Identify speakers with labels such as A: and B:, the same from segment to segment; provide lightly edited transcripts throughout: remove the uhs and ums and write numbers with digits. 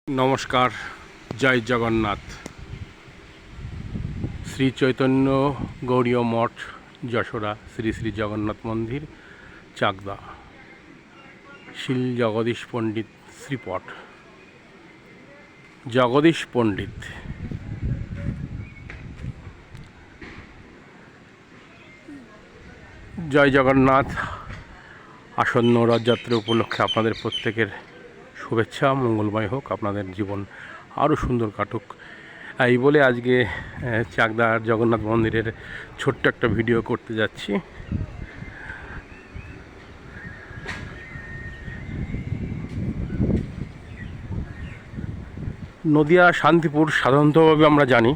A: নমস্কার, জয় জগন্নাথ। শ্রী চৈতন্য গৌড়ীয় মঠ, যশোরা, শ্রী শ্রী জগন্নাথ মন্দির, চাকদা। শিল জগদীশ পণ্ডিত শ্রীপট। জগদীশ পণ্ডিত জয় জগন্নাথ। আসন্ন রথযাত্রা উপলক্ষে আপনাদের প্রত্যেকের শুভেচ্ছা। মঙ্গলময় হোক, আপনাদের জীবন আরও সুন্দর কাটুক, এই বলে আজকে চাকদার জগন্নাথ মন্দিরের ছোট্ট একটা ভিডিও করতে যাচ্ছি। নদিয়া শান্তিপুর সাধারণতভাবে আমরা জানি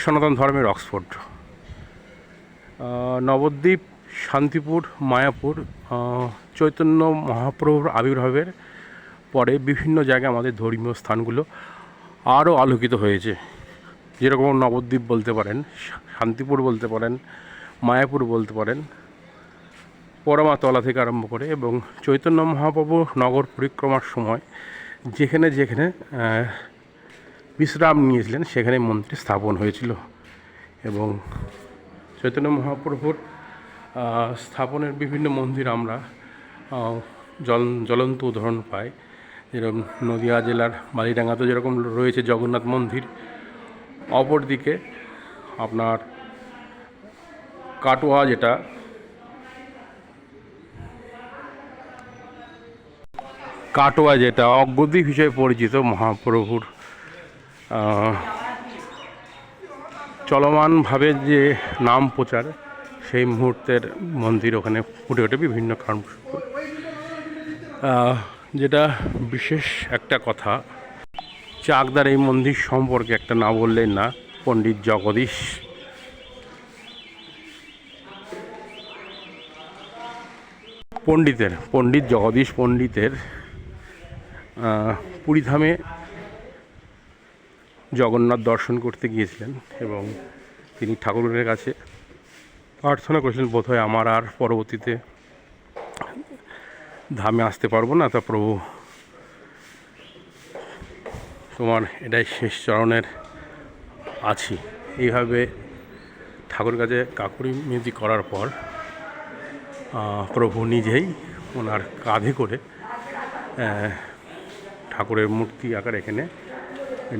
A: সনাতন ধর্মের অক্সফোর্ড। নবদ্বীপ, শান্তিপুর, মায়াপুর চৈতন্য মহাপ্রভুর আবির্ভাবের পরে বিভিন্ন জায়গায় আমাদের ধর্মীয় স্থানগুলো আরও আলোকিত হয়েছে। যেরকম নবদ্বীপ বলতে পারেন, শান্তিপুর বলতে পারেন, মায়াপুর বলতে পারেন, পরমাতলা থেকে আরম্ভ করে, এবং চৈতন্য মহাপ্রভু নগর পরিক্রমার সময় যেখানে যেখানে বিশ্রাম নিয়েছিলেন সেখানে মন্দির স্থাপন হয়েছিল। এবং চৈতন্য মহাপ্রভুর স্থাপনের বিভিন্ন মন্দির আমরা জ্বলন্ত উদাহরণ পাই। যেরকম নদিয়া জেলার বালিডাঙ্গাতে যেরকম রয়েছে জগন্নাথ মন্দির, অপরদিকে আপনার কাটোয়া যেটা অগ্রদ্বীপ হিসেবে পরিচিত, মহাপ্রভুর চলমানভাবে যে নাম প্রচার, সেই মুহূর্তের মন্দির ওখানে ফুটে ওঠে বিভিন্ন কারণ। যেটা বিশেষ একটা কথা, চাকদার এই মন্দির সম্পর্কে একটা না বললেই না। পণ্ডিত জগদীশ পণ্ডিতের পুরীধামে জগন্নাথ দর্শন করতে গিয়েছিলেন এবং তিনি ঠাকুরের কাছে প্রার্থনা করেছিলেন, বোধহয় আমার আর পরবর্তীতে ধামে আসতে পারবো না, তা প্রভু তোমার এটাই শেষ চরণের আছি। এইভাবে ঠাকুরের কাছে কাকুরি মিনতি করার পর প্রভু নিজেই ওনার কাঁধে করে ঠাকুরের মূর্তি আকার এখানে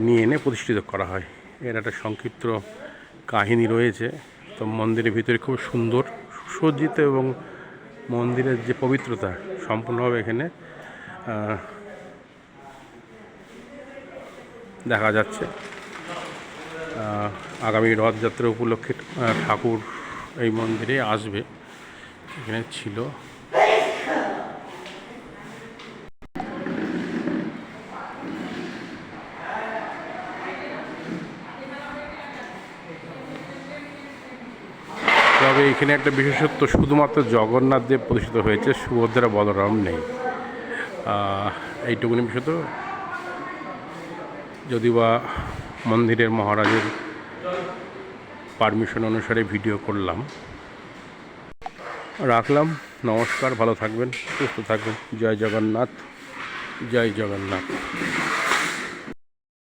A: নিয়ে এনে প্রতিষ্ঠিত করা হয়। এর একটা সংক্ষিপ্ত কাহিনী রয়েছে। তো মন্দিরের ভিতরে খুব সুন্দর সুসজ্জিত এবং মন্দিরের যে পবিত্রতা সম্পূর্ণভাবে এখানে দেখা যাচ্ছে। আগামী রথযাত্রা উপলক্ষে ঠাকুর এই মন্দিরে আসবে, এখানে ছিল। তবে এখানে একটা বিশেষত্ব, শুধুমাত্র জগন্নাথ দেব প্রতিষ্ঠিত হয়েছে, সুভদ্রা বলরাম নেই। এইটুকুনি বিশেষত, যদি বা মন্দিরের মহারাজের পারমিশন অনুসারে ভিডিও করলাম। রাখলাম। নমস্কার, ভালো থাকবেন, সুস্থ থাকবেন। জয় জগন্নাথ, জয় জগন্নাথ।